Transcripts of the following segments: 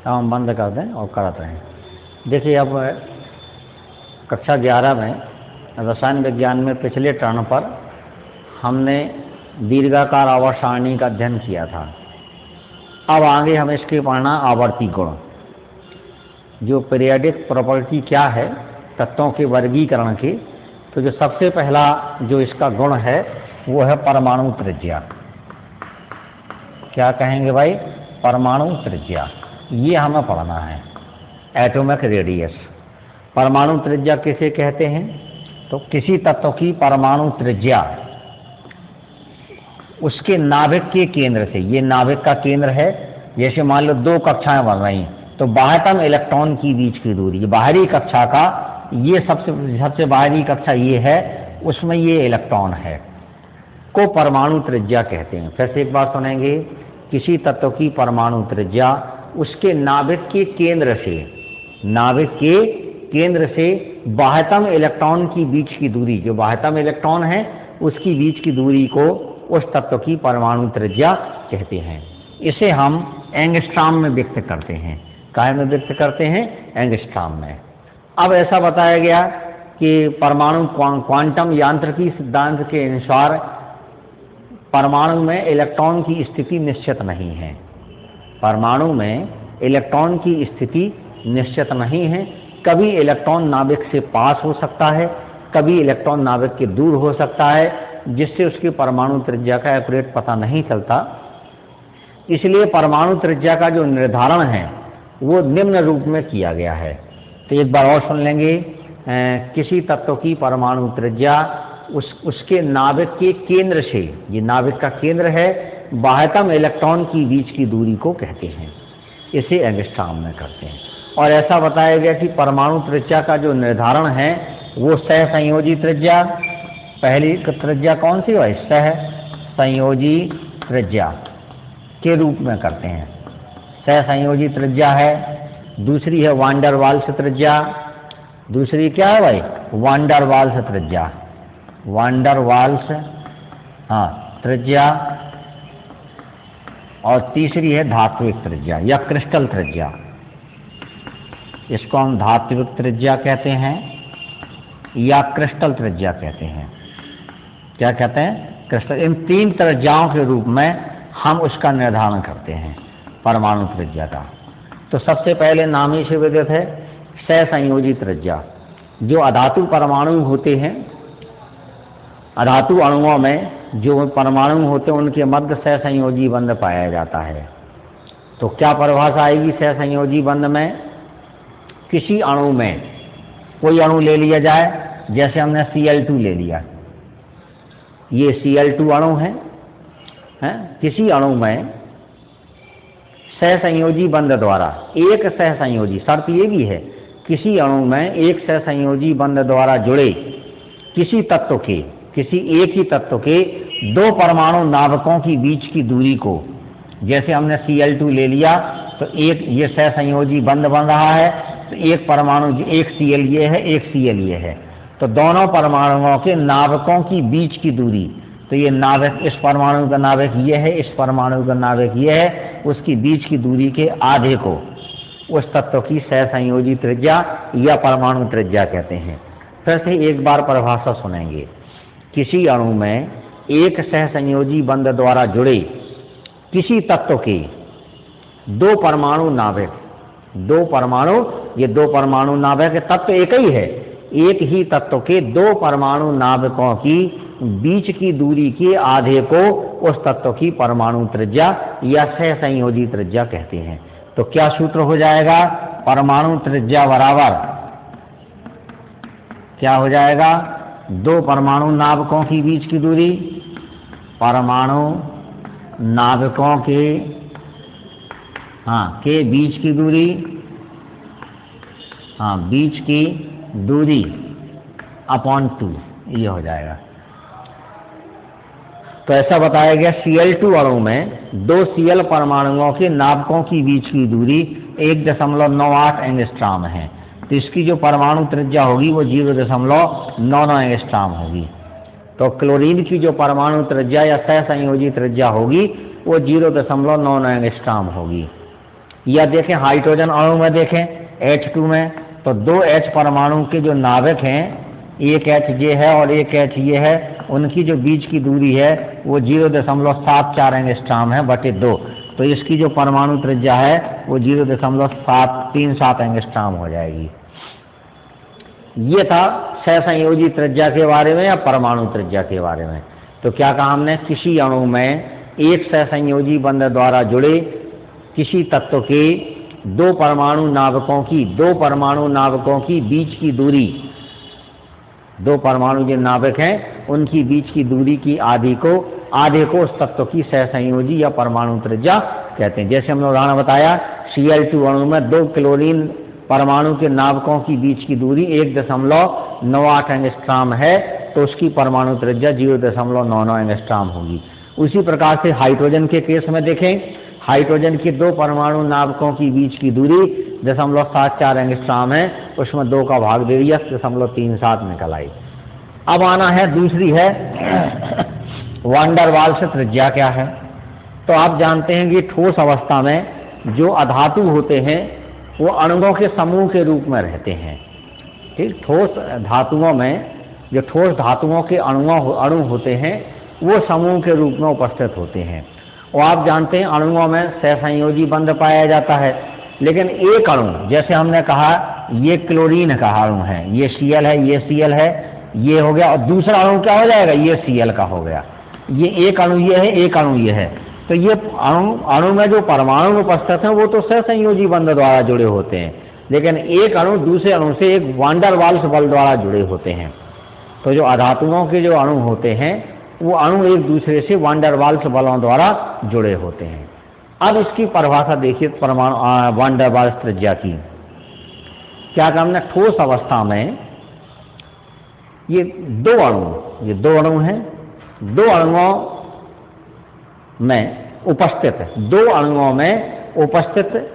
हम बंद कर दें और करते हैं। देखिए, अब कक्षा 11 में रसायन विज्ञान में पिछले टर्न पर हमने दीर्घाकार आवर्त सारणी का अध्ययन किया था। अब आगे हम इसके पढ़ना आवर्ती गुण। जो पीरियोडिक प्रॉपर्टी क्या है तत्वों के वर्गीकरण की, तो जो सबसे पहला जो इसका गुण है वो है परमाणु त्रिज्या। क्या कहेंगे भाई? परमाणु त्रिज्या, ये हमें पढ़ना है। Atomic radius. परमाणु त्रिज्या किसे कहते हैं? तो किसी तत्व की परमाणु त्रिज्या उसके नाभिक के केंद्र से, ये नाभिक का केंद्र है। जैसे मान लो दो कक्षाएं बन रही हैं, तो बाह्यतम इलेक्ट्रॉन की बीच की दूरी, बाहरी कक्षा का ये सबसे बाहरी कक्षा ये है, उसमें ये इलेक्ट्रॉन है, को परमाणु त्रिज्या कहते हैं। फिर से एक बार सुनेंगे, किसी तत्व की परमाणु त्रिज्या उसके नाभिक के केंद्र से, नाभिक के केंद्र से बाह्यतम इलेक्ट्रॉन की बीच की दूरी, जो बाह्यतम इलेक्ट्रॉन है उसकी बीच की दूरी को उस तत्व की परमाणु त्रिज्या कहते हैं। इसे हम एंगस्ट्रॉम में व्यक्त करते हैं। काहे में व्यक्त करते हैं? एंगस्ट्रॉम में। अब ऐसा बताया गया कि परमाणु क्वांटम यांत्रिकी सिद्धांत के अनुसार परमाणु में इलेक्ट्रॉन की स्थिति निश्चित नहीं है। परमाणु में इलेक्ट्रॉन की स्थिति निश्चित नहीं है। कभी इलेक्ट्रॉन नाभिक से पास हो सकता है, कभी इलेक्ट्रॉन नाभिक के दूर हो सकता है, जिससे उसकी परमाणु त्रिज्या का एक्यूरेट पता नहीं चलता। इसलिए परमाणु त्रिज्या का जो निर्धारण है वो निम्न रूप में किया गया है। तो एक बार और सुन लेंगे, किसी तत्व की परमाणु त्रिज्या उसके नाभिक के केंद्र से, ये नाभिक का केंद्र है, बाह्यतम इलेक्ट्रॉन की बीच की दूरी को कहते हैं। इसे एंगस्ट्रॉम में करते हैं। और ऐसा बताया गया कि परमाणु त्रिज्या का जो निर्धारण है वो सहसंयोजी त्रिज्या, पहली त्रिज्या कौन सी है? सहसंयोजी त्रिज्या के रूप में करते हैं। सहसंयोजी त्रिज्या है। दूसरी है वान डेर वाल्स त्रिज्या। दूसरी क्या है भाई? वान डेर वाल्स त्रिज्या, वान डेर वाल्स त्रिज्या। और तीसरी है धात्विक त्रिज्या या क्रिस्टल त्रिज्या। इसको हम धात्विक त्रिज्या कहते हैं या क्रिस्टल त्रिज्या कहते हैं। क्या कहते हैं? क्रिस्टल। इन तीन त्रिज्याओं के रूप में हम उसका निर्धारण करते हैं परमाणु त्रिज्या का। तो सबसे पहले नाम ही से विदित है सहसंयोजी त्रिज्या। जो अधातु परमाणु होते हैं, अधातु अणुओं में जो परमाणु होते हैं उनके मध्य सहसंयोजी बंध पाया जाता है। तो क्या परिभाषा आएगी सहसंयोजी बंध में? किसी अणु में, कोई अणु ले लिया जाए, जैसे हमने Cl2 ले लिया, ये Cl2 अणु है, किसी अणु में सहसंयोजी बंध द्वारा एक सहसंयोजी, शर्त ये भी है किसी अणु में एक सहसंयोजी बंध द्वारा जुड़े किसी तत्व के, किसी एक ही तत्व के दो परमाणु नाभिकों की बीच की दूरी को, जैसे हमने Cl2 ले लिया तो एक ये सहसंयोजी बंध बन रहा है, तो एक परमाणु, एक Cl ये है, एक Cl ये है, तो दोनों परमाणुओं के नाभिकों की बीच की दूरी, तो ये नाभिक, इस परमाणु का नाभिक ये है, इस परमाणु का नाभिक ये है, उसकी बीच की दूरी के आधे को उस तत्व की सहसंयोजी त्रिज्या या परमाणु त्रिज्या कहते हैं। फिर से एक बार परिभाषा सुनेंगे, किसी अणु में एक सहसंयोजी बंध द्वारा जुड़े किसी तत्व के दो परमाणु नाभिक, दो परमाणु, ये दो परमाणु नाभिक तत्व एक ही है, एक ही तत्व के दो परमाणु नाभिकों की बीच की दूरी के आधे को उस तत्व की परमाणु त्रिज्या या सहसंयोजी त्रिज्या कहते हैं। तो क्या सूत्र हो जाएगा? परमाणु त्रिज्या बराबर क्या हो जाएगा? दो परमाणु नाभिकों की बीच की दूरी, परमाणु नाभिकों के बीच की दूरी, बीच की दूरी अपॉन 2, ये हो जाएगा। तो ऐसा बताया गया Cl2 अणु में दो Cl परमाणुओं के नाभिकों की बीच की दूरी 1.98 एंगस्ट्रॉम है। तो इसकी जो परमाणु त्रिज्या होगी वो 0.99 एंगस्ट्रॉम होगी। तो क्लोरीन की जो परमाणु त्रिज्या या सहसंयोजी त्रिज्या होगी वो 0.99 एंगस्ट्रॉम होगी। या देखें हाइड्रोजन अणु में देखें H2 में, तो 2 H परमाणु के जो नाभिक हैं, एक H ये है और एक H ये है, उनकी जो बीच की दूरी है वो 0.74 एंगस्ट्रॉम है बटे 2। तो इसकी जो परमाणु त्रिज्या है वो 0.737 एंगस्ट्रॉम हो जाएगी। ये था सहसंयोजी त्रिज्या के बारे में या परमाणु त्रिज्या के बारे में। तो क्या कहा हमने, किसी अणु में एक सहसंयोजी बंध द्वारा जुड़े किसी तत्व के दो परमाणु नाभिकों की बीच की दूरी, दो परमाणु जो नाभिक हैं उनकी बीच की दूरी की आधे को उस तत्व की सहसंयोजी या परमाणु त्रिज्या कहते हैं। जैसे हमने उदाहरण बताया, Cl2 अणु में 2 क्लोरीन परमाणु के नाभिकों की बीच की दूरी 1.98 एंगस्ट्रॉम है, तो उसकी परमाणु त्रिज्या 0.99 एंगस्ट्रॉम होगी। उसी प्रकार से हाइड्रोजन के केस में देखें, हाइड्रोजन के 2 परमाणु नाभिकों की बीच की दूरी 0.74 एंगस्ट्रॉम है, उसमें 2 का भाग दे दिया 0.37 निकल आई। अब आना है दूसरी है वान डर वाल्स त्रिज्या क्या है। तो आप जानते हैं कि ठोस अवस्था में जो अधातु होते हैं वो अणुओं के समूह के रूप में रहते हैं। ठीक, ठोस धातुओं में जो ठोस धातुओं के अणु होते हैं वो समूह के रूप में उपस्थित होते हैं। और आप जानते हैं अणुओं में सहसंयोजी बंध पाया जाता है, लेकिन एक अणु, जैसे हमने कहा ये क्लोरीन का अणु है, ये Cl है, ये Cl है, ये हो गया, और दूसरा अणु क्या हो जाएगा, ये Cl का हो गया। ये एक अणु ये है, एक अणु ये है। तो ये अणु में जो परमाणु उपस्थित हैं वो तो सहसंयोजी बंध द्वारा जुड़े होते हैं, लेकिन एक अणु दूसरे अणु से एक वान डर वाल्स बल द्वारा जुड़े होते हैं। तो जो अधातुओं के जो अणु होते हैं वो अणु एक दूसरे से वान डर वाल्स बलों द्वारा जुड़े होते हैं। अब इसकी परिभाषा देखिए परमाणु वान डर वाल्स त्रिज्या की। क्या काम है, ठोस अवस्था में ये दो अणु हैं, दो अणुओं में उपस्थित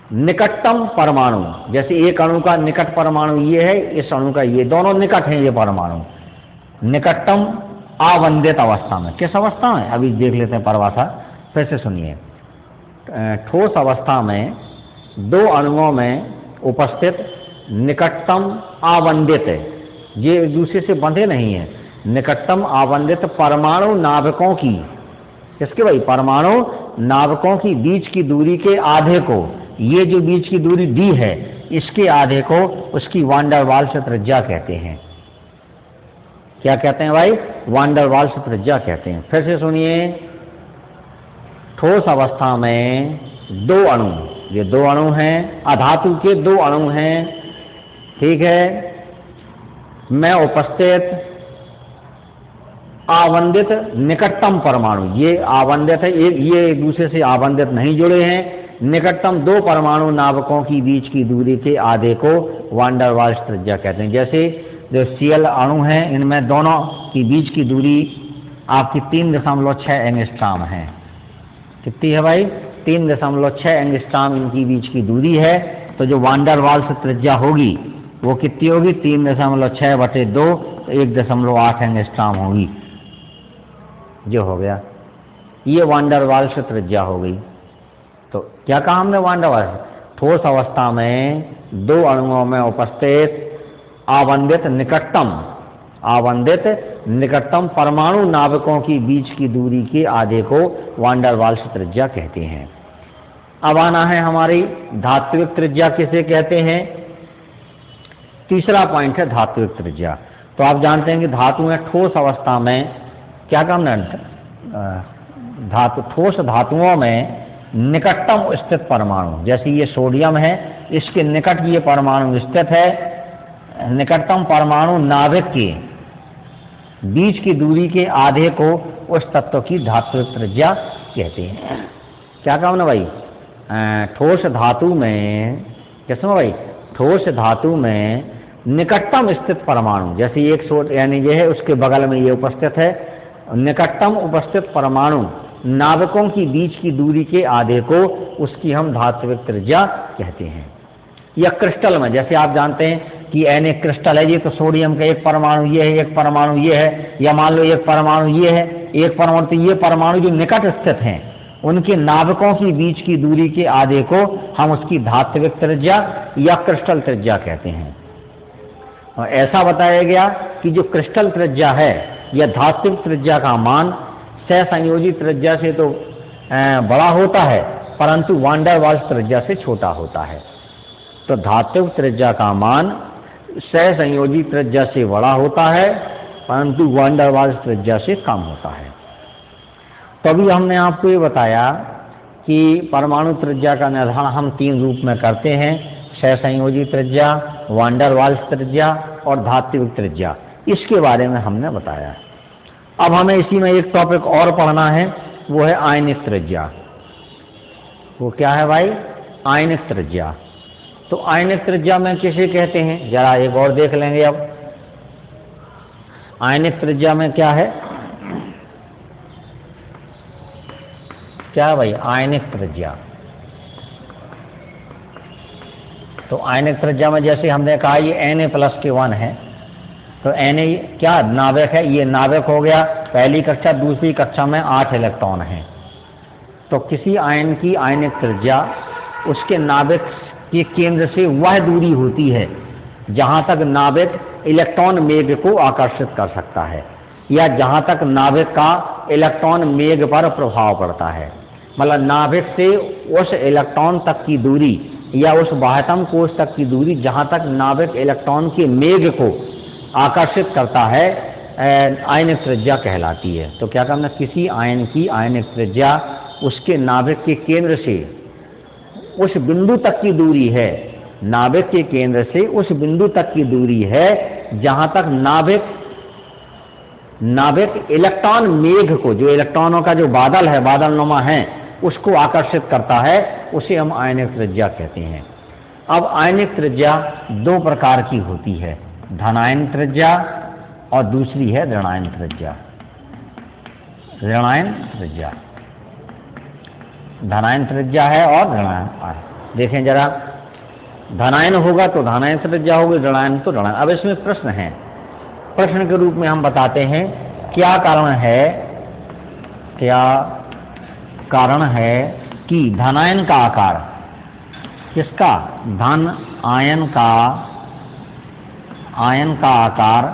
निकटतम परमाणु, जैसे एक अणु का निकट परमाणु ये है, इस अणु का ये, दोनों निकट हैं ये परमाणु, निकटतम आवंदित अवस्था में। किस अवस्था में, अभी देख लेते हैं परिभाषा, फिर से सुनिए। ठोस अवस्था में दो अणुओं में उपस्थित निकटतम आवंदित, ये एक दूसरे से बंधे नहीं है, निकटतम आवंदित परमाणु नाभिकों की, किसके भाई, परमाणु नाभिकों की बीच की दूरी के आधे को, ये जो बीच की दूरी दी है इसके आधे को उसकी वान डर वाल्स त्रिज्या कहते हैं। क्या कहते हैं भाई, वान डर वाल्स त्रिज्या कहते हैं। फिर से सुनिए, ठोस अवस्था में दो अणु, ये दो अणु हैं, अधातु के दो अणु हैं, ठीक है, में उपस्थित आवंदित निकटतम परमाणु, ये आवंदित है, ये एक दूसरे से आवंदित नहीं जुड़े हैं, निकटतम दो परमाणु नाभिकों की बीच की दूरी के आधे को वान डर वाल्स त्रिज्या कहते हैं। जैसे जो Cl अणु हैं इनमें दोनों की बीच की दूरी आपकी 3.6 एंगस्ट्रॉम है। कितनी है भाई, 3.6 एंगस्ट्रॉम इनकी बीच की दूरी है। तो जो वान डर वाल्स त्रिज्या होगी वो कितनी होगी, 3.6 बटे 2, 1.8 एंगस्ट्रॉम होगी, जो हो गया, ये वान डर वाल्स त्रिज्या हो गई। तो क्या कहा हमने, वान डर वाल्स, ठोस अवस्था में दो अणुओं में उपस्थित आवंदित निकटतम परमाणु नाभिकों की बीच की दूरी के आधे को वान डर वाल्स त्रिज्या कहते हैं। अब आना है हमारी धात्विक त्रिज्या किसे कहते हैं। तीसरा पॉइंट है धात्विक त्रिज्या। तो आप जानते हैं कि धातु में ठोस अवस्था में क्या काम है, ठोस धातुओं में निकटतम स्थित परमाणु, जैसे ये सोडियम है, इसके निकट ये परमाणु स्थित है, निकटतम परमाणु नाभिक के बीच की दूरी के आधे को उस तत्व की धात्विक त्रिज्या कहते हैं। क्या काम ना भाई, ठोस धातु में, किसमें भाई, ठोस धातु में निकटतम स्थित परमाणु, जैसे एक यानी ये है उसके बगल में ये उपस्थित है, निकटतम उपस्थित परमाणु नाभिकों की बीच की दूरी के आधे को उसकी हम धात्विक त्रिज्या कहते हैं। या क्रिस्टल में, जैसे आप जानते हैं कि एन एक क्रिस्टल है, ये तो सोडियम का एक परमाणु ये है, एक परमाणु ये है, या मान लो एक परमाणु ये है, एक परमाणु, तो ये परमाणु जो निकट स्थित हैं उनके नाभिकों की बीच की दूरी के आधे को हम उसकी धात्विक त्रिज्या या क्रिस्टल त्रिज्या कहते हैं। और ऐसा बताया गया कि जो क्रिस्टल त्रिज्या है या धात्विक त्रिज्या का मान सहसंयोजी त्रिज्या से तो बड़ा होता है, परंतु वान डेर वाल्स त्रिज्या से छोटा होता है। तो धात्विक त्रिज्या का मान सहसंयोजी त्रिज्या से बड़ा होता है, परंतु वान डेर वाल्स त्रिज्या से कम होता है। तभी हमने आपको ये बताया कि परमाणु त्रिज्या का निर्धारण हम 3 रूप में करते हैं, सहसंयोजी त्रिज्या, वान डेर वाल्स त्रिज्या और धात्विक त्रिज्या। इसके बारे में हमने बताया। अब हमें इसी में एक टॉपिक और पढ़ना है, वो है आयनिक त्रिज्या। वो क्या है भाई? आयनिक त्रिज्या। तो आयनिक त्रिज्या में किसे कहते हैं, जरा एक और देख लेंगे। अब आयनिक त्रिज्या में क्या है, क्या है भाई? आयनिक त्रिज्या। तो आयनिक त्रिज्या में जैसे हमने कहा ये Na+1 है, तो Na क्या नाभिक है? ये नाभिक हो गया। पहली कक्षा दूसरी कक्षा में 8 इलेक्ट्रॉन हैं। तो किसी आयन की आयनिक त्रिज्या उसके नाभिक के केंद्र से वह दूरी होती है जहां तक नाभिक इलेक्ट्रॉन मेघ को आकर्षित कर सकता है, या जहां तक नाभिक का इलेक्ट्रॉन मेघ पर प्रभाव पड़ता है। मतलब नाभिक से उस इलेक्ट्रॉन तक की दूरी या उस बाह्यतम कोश तक की दूरी जहां तक नाभिक इलेक्ट्रॉन के मेघ को आकर्षित करता है, आयनिक त्रिज्या कहलाती है। तो क्या करना, किसी आयन की आयनिक त्रिज्या उसके नाभिक के केंद्र से उस बिंदु तक की दूरी है, नाभिक के केंद्र से उस बिंदु तक की दूरी है जहां तक नाभिक इलेक्ट्रॉन मेघ को, जो इलेक्ट्रॉनों का जो बादल है, बादलनुमा है, उसको आकर्षित करता है, उसे हम आयनिक त्रिज्या कहते हैं। अब आयनिक त्रिज्या 2 प्रकार की होती है, धनायन त्रिज्या और दूसरी है ऋणायन त्रिज्या। ऋणायन त्रिज्या, धनायन त्रिज्या है और ऋणायन। देखें जरा, धनायन होगा तो धनायन त्रिज्या होगी, ऋणायन तो ऋणायन। अब इसमें प्रश्न है, प्रश्न के रूप में हम बताते हैं क्या कारण है कि धनायन का आकार, किसका? धन आयन का आकार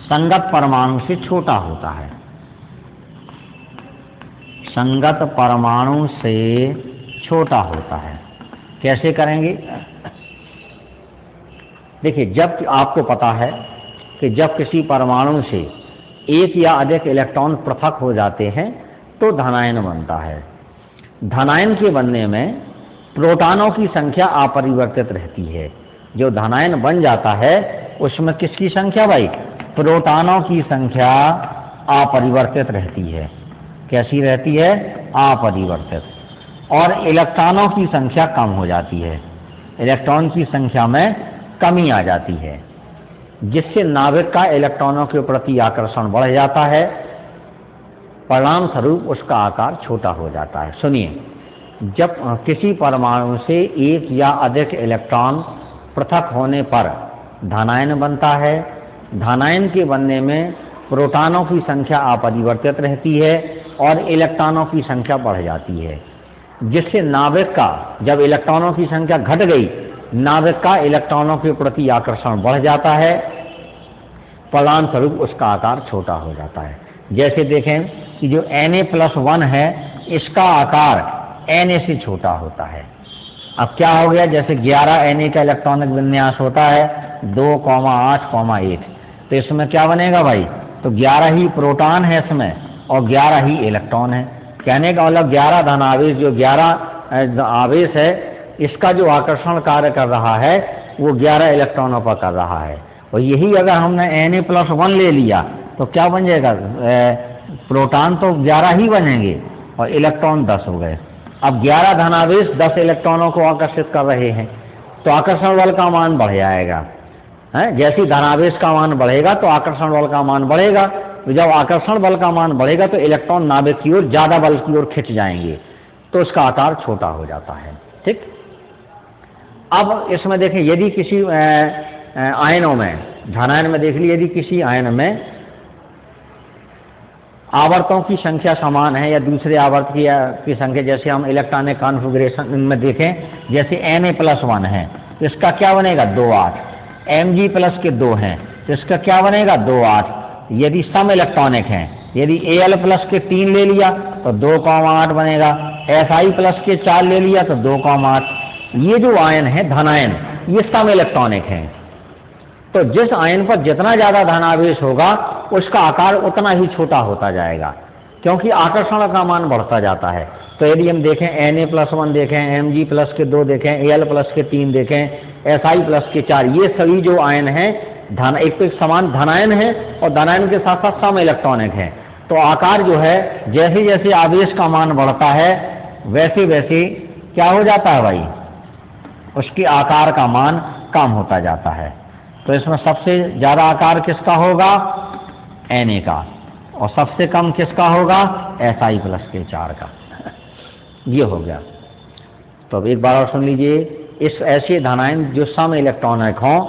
संगत परमाणु से छोटा होता है। संगत परमाणु से छोटा होता है। कैसे करेंगे? देखिए, जब आपको पता है कि जब किसी परमाणु से एक या अधिक इलेक्ट्रॉन पृथक हो जाते हैं तो धनायन बनता है। धनायन के बनने में प्रोटॉनों की संख्या अपरिवर्तित रहती है। जो धनायन बन जाता है उसमें किसकी संख्या भाई? प्रोटॉनों की संख्या अपरिवर्तित रहती है। कैसी रहती है? अपरिवर्तित। और इलेक्ट्रॉनों की संख्या कम हो जाती है, इलेक्ट्रॉन की संख्या में कमी आ जाती है, जिससे नाभिक का इलेक्ट्रॉनों के प्रति आकर्षण बढ़ जाता है, परिणाम स्वरूप उसका आकार छोटा हो जाता है। सुनिए, जब किसी परमाणु से एक या अधिक इलेक्ट्रॉन पृथक होने पर धनायन बनता है, धनायन के बनने में प्रोटॉनों की संख्या अपरिवर्तित रहती है और इलेक्ट्रॉनों की संख्या बढ़ जाती है, जिससे नाभिक का, जब इलेक्ट्रॉनों की संख्या घट गई, नाभिक का इलेक्ट्रॉनों के प्रति आकर्षण बढ़ जाता है, परिणाम स्वरूप उसका आकार छोटा हो जाता है। जैसे देखें कि जो Na+1 है, इसका आकार Na से छोटा होता है। अब क्या हो गया, जैसे 11 Na का इलेक्ट्रॉनिक विन्यास होता है 2,8,1, तो इसमें क्या बनेगा भाई? तो 11 ही प्रोटॉन है इसमें और 11 ही इलेक्ट्रॉन है। कहने का मतलब 11 धन आवेश, जो 11 आवेश है, इसका जो आकर्षण कार्य कर रहा है वो 11 इलेक्ट्रॉनों पर कर रहा है। और यही अगर हमने Na+1 ले लिया तो क्या बन जाएगा? प्रोटॉन तो 11 ही बनेंगे और इलेक्ट्रॉन 10 हो गए। अब 11 धनावेश 10 इलेक्ट्रॉनों को आकर्षित कर रहे हैं, तो आकर्षण बल का मान बढ़ जाएगा। जैसे धनावेश का मान बढ़ेगा तो आकर्षण बल का मान बढ़ेगा। तो जब आकर्षण बल का मान बढ़ेगा तो इलेक्ट्रॉन नाभिक की ओर ज्यादा बल की ओर खिंच जाएंगे, तो उसका आकार छोटा हो जाता है। ठीक। अब इसमें देखें, यदि किसी आयनों में, धनायन में देख लीजिए, यदि किसी आयन में आवर्तों की संख्या समान है या दूसरे आवर्त की संख्या, जैसे हम इलेक्ट्रॉनिक कॉन्फ़िगरेशन में देखें, जैसे Na+1 है तो इसका क्या बनेगा 2 8, Mg प्लस के 2 हैं तो इसका क्या बनेगा 2 8। यदि सम इलेक्ट्रॉनिक हैं, यदि Al प्लस के 3 ले लिया तो 2,8 बनेगा, Si प्लस के 4 ले लिया तो 2,8। ये जो आयन है धनायन, ये सम इलेक्ट्रॉनिक हैं। तो जिस आयन पर जितना ज्यादा धनावेश होगा उसका आकार उतना ही छोटा होता जाएगा, क्योंकि आकर्षण का मान बढ़ता जाता है। तो यदि हम देखें Na+1 देखें, Mg प्लस के 2 देखें, Al प्लस के 3 देखें, Si प्लस के 4, ये सभी जो आयन हैं एक तो एक समान धनायन है और धनायन के साथ साथ सम इलेक्ट्रॉनिक हैं। तो आकार जो है जैसे जैसे आवेश का मान बढ़ता है वैसे वैसे क्या हो जाता है भाई, उसके आकार का मान कम होता जाता है। तो इसमें सबसे ज्यादा आकार किसका होगा Na का, और सबसे कम किसका होगा Si प्लस के 4 का। ये हो गया। तो अब एक बार और सुन लीजिए, इस ऐसे धनायन जो सम इलेक्ट्रॉनिक हों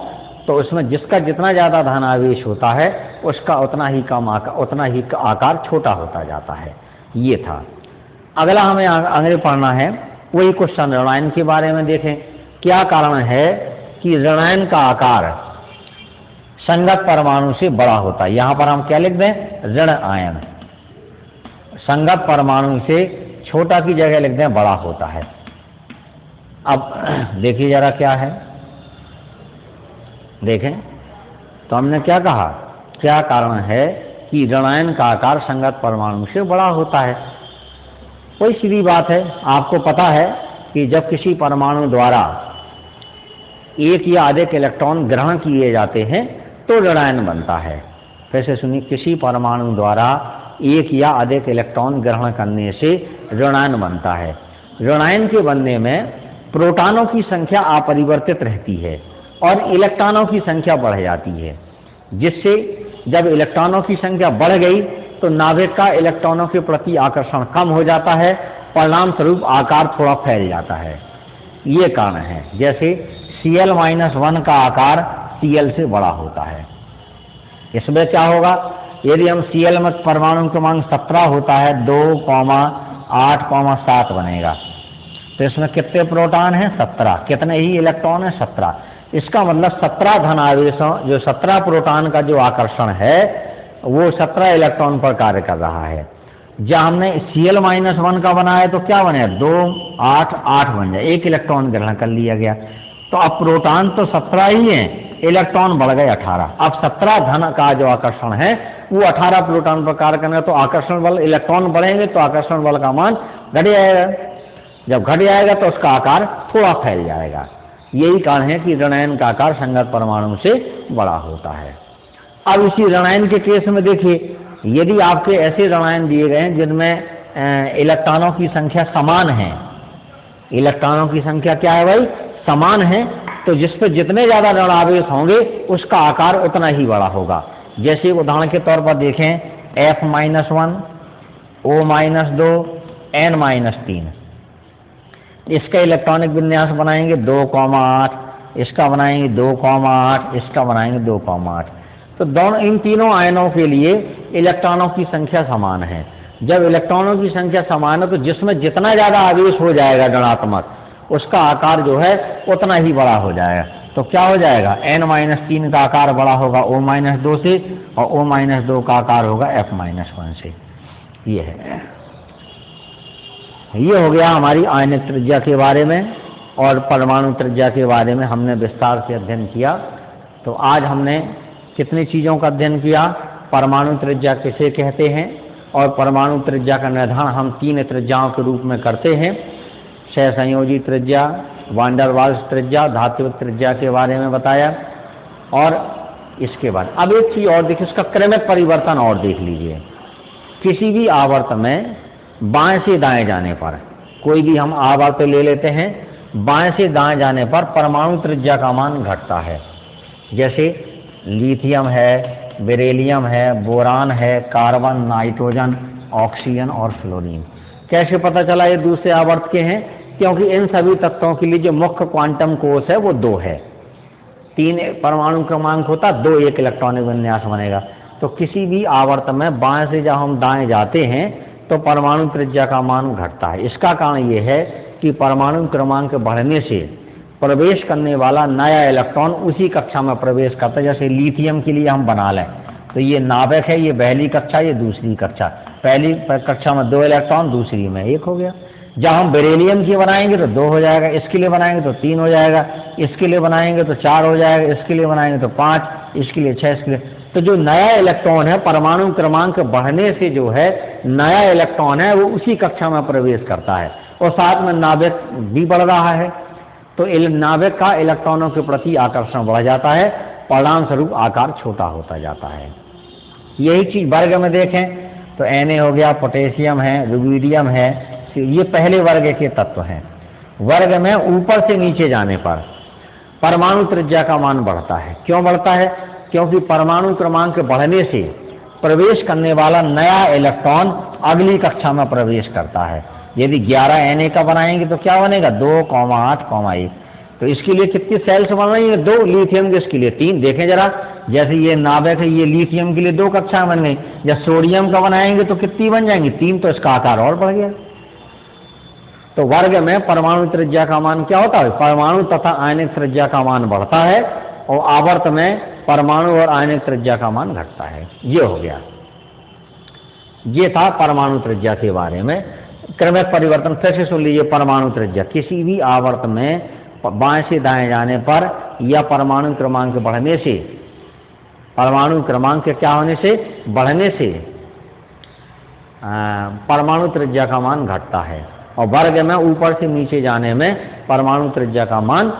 तो उसमें जिसका जितना ज्यादा धनावेश होता है उसका उतना ही कम आकार, उतना ही आकार छोटा होता जाता है। ये था। अगला हमें आगे पढ़ना है वही क्वेश्चन ऋणायन के बारे में। देखें क्या कारण है कि ऋणायन का आकार संगत परमाणु से बड़ा होता है। यहां पर हम क्या लिख दें, ऋण आयन संगत परमाणु से छोटा की जगह लिख दें बड़ा होता है। अब देखिए जरा क्या है, देखें तो हमने क्या कहा, क्या कारण है कि ऋणायन का आकार संगत परमाणु से बड़ा होता है। कोई सीधी बात है, आपको पता है कि जब किसी परमाणु द्वारा एक या अधिक इलेक्ट्रॉन ग्रहण किए जाते हैं तो ऋणायन बनता है। फिर से सुनिए, किसी परमाणु द्वारा एक या अधिक इलेक्ट्रॉन ग्रहण करने से ऋणायन बनता है। ऋणायन के बनने में प्रोटॉनों की संख्या अपरिवर्तित रहती है और इलेक्ट्रॉनों की संख्या बढ़ जाती है, जिससे जब इलेक्ट्रॉनों की संख्या बढ़ गई तो नाभिक का इलेक्ट्रॉनों के प्रति आकर्षण कम हो जाता है, परिणाम स्वरूप आकार थोड़ा फैल जाता है। ये कारण है। जैसे Cl-1 का आकार Cl से बड़ा होता है। इसमें क्या होगा, यदि हम Cl में परमाणु क्रमांक 17 होता है 2,8,7 बनेगा, तो इसमें कितने प्रोटॉन हैं 17, कितने ही इलेक्ट्रॉन हैं 17। इसका मतलब 17 धनावेशों, जो 17 प्रोटॉन का जो आकर्षण है वो 17 इलेक्ट्रॉन पर कार्य कर रहा है। जब हमने Cl-1 का बनाया तो क्या बने 2 8 8 बन जाए, एक इलेक्ट्रॉन ग्रहण कर लिया गया। तो अब प्रोटॉन तो 17 ही हैं, इलेक्ट्रॉन बढ़ गए 18। अब 17 धन का जो आकर्षण है वो 18 प्रोटॉन पर कार्य करेगा, तो आकर्षण बल, इलेक्ट्रॉन बढ़ेंगे तो आकर्षण बल का मान घट जाएगा। जब घट जाएगा तो उसका आकार थोड़ा फैल जाएगा। यही कारण है कि ऋणायन का आकार संगत परमाणु से बड़ा होता है। अब इसी ऋणायन के केस में देखिए, यदि आपके ऐसे ऋणायन दिए गए हैं जिनमें इलेक्ट्रॉनों की संख्या समान है, इलेक्ट्रॉनों की संख्या क्या है भाई समान है, तो जिस पर जितने ज्यादा ऋण आवेश होंगे उसका आकार उतना ही बड़ा होगा। जैसे उदाहरण के तौर पर देखें F-1, O-2, N-3, इसका इलेक्ट्रॉनिक विन्यास बनाएंगे 2,8, इसका बनाएंगे 2,8, इसका बनाएंगे 2,8। तो दोनों इन तीनों आयनों के लिए इलेक्ट्रॉनों की संख्या समान है। जब इलेक्ट्रॉनों की संख्या समान है तो जिसमें जितना ज्यादा आवेश हो जाएगा ऋणात्मक, उसका आकार जो है उतना ही बड़ा हो जाएगा। तो क्या हो जाएगा, N-3 का आकार बड़ा होगा O-2 से, और O-2 का आकार होगा F-1 से। ये है, ये हो गया हमारी आयनिक त्रिज्या के बारे में और परमाणु त्रिज्या के बारे में हमने विस्तार से अध्ययन किया। तो आज हमने कितनी चीज़ों का अध्ययन किया, परमाणु त्रिज्या किसे कहते हैं, और परमाणु त्रिज्या का निर्धारण हम 3 त्रिज्याओं के रूप में करते हैं, सहसंयोजी त्रिज्या, वांडर वाल्स त्रिज्या, धात्विक त्रिज्या के बारे में बताया। और इसके बाद अब एक चीज़ और देखिए, इसका क्रमिक परिवर्तन और देख लीजिए। किसी भी आवर्त में बाएं से दाएं जाने पर, कोई भी हम आवर्त ले लेते हैं, बाएं से दाएं जाने पर परमाणु त्रिज्या का मान घटता है। जैसे लिथियम है, बेरिलियम है, बोरान है, कार्बन, नाइट्रोजन, ऑक्सीजन और फ्लोरीन। कैसे पता चला ये दूसरे आवर्त के हैं, क्योंकि इन सभी तत्वों के लिए जो मुख्य क्वांटम कोश है वो 2 है। 3 परमाणु क्रमांक होता, 2 एक इलेक्ट्रॉनिक विन्यास बनेगा। तो किसी भी आवर्त में बाएं से जब हम दाएं जाते हैं तो परमाणु त्रिज्या का मान घटता है। इसका कारण ये है कि परमाणु क्रमांक बढ़ने से प्रवेश करने वाला नया इलेक्ट्रॉन उसी कक्षा में प्रवेश करता है। जैसे लिथियम के लिए हम बना लें तो ये नाभिक है, ये पहली कक्षा, ये दूसरी कक्षा। पहली कक्षा में 2 इलेक्ट्रॉन, दूसरी में 1 हो गया। जब हम बेरिलियम की बनाएंगे तो 2 हो जाएगा, इसके लिए बनाएंगे तो 3 हो जाएगा, इसके लिए बनाएंगे तो 4 हो जाएगा, इसके लिए बनाएंगे तो 5, इसके लिए 6, इसके लिए। तो जो नया इलेक्ट्रॉन है परमाणु क्रमांक बढ़ने से जो है नया इलेक्ट्रॉन है वो उसी कक्षा में प्रवेश करता है और साथ में नाभिक भी बढ़ रहा है। तो नाभिक का इलेक्ट्रॉनों के प्रति आकर्षण बढ़ जाता है, परिणाम स्वरूप आकार छोटा होता जाता है। यही चीज वर्ग में देखें तो Na हो गया, पोटेशियम है, रुबिडियम है, ये पहले वर्ग के तत्व हैं। वर्ग में ऊपर से नीचे जाने पर परमाणु त्रिज्या का मान बढ़ता है। क्यों बढ़ता है? क्योंकि परमाणु क्रमांक बढ़ने से प्रवेश करने वाला नया इलेक्ट्रॉन अगली कक्षा में प्रवेश करता है। यदि 11 Na का बनाएंगे तो क्या बनेगा? 2,8,1। तो इसके लिए कितनी सेल्स बन रही है? 2। लिथियम के इसके लिए 3। देखें जरा, जैसे ये नाभिक है, ये लिथियम के लिए 2 कक्षाएं बन गई। जब सोडियम का बनाएंगे तो कितनी बन जाएंगी? 3। तो इसका आकार और बढ़ गया। तो वर्ग में परमाणु त्रिज्या का मान क्या होता है? परमाणु तथा आयनिक त्रिज्या का मान बढ़ता है और आवर्त में परमाणु और आयनिक त्रिज्या का मान घटता है। ये हो गया, ये था परमाणु त्रिज्या के बारे में। क्रमिक परिवर्तन फिर से सुन लीजिए। परमाणु त्रिज्या किसी भी आवर्त में बाएं से दाएं जाने पर या परमाणु क्रमांक बढ़ने से, परमाणु क्रमांक क्या होने से? बढ़ने से परमाणु त्रिज्या का मान घटता है और वर्ग में ऊपर से नीचे जाने में परमाणु त्रिज्या का मान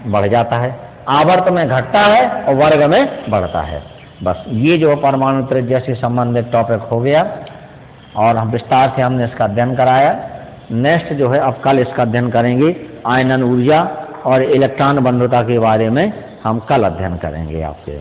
बढ़ जाता है। आवर्त में घटता है और वर्ग में बढ़ता है। बस ये जो परमाणु त्रिज्या से संबंधित टॉपिक हो गया और हम विस्तार से हमने इसका अध्ययन कराया। नेक्स्ट जो है अब कल इसका अध्ययन करेंगे। आयनन ऊर्जा और इलेक्ट्रॉन बंधुता के बारे में हम कल अध्ययन करेंगे आपके।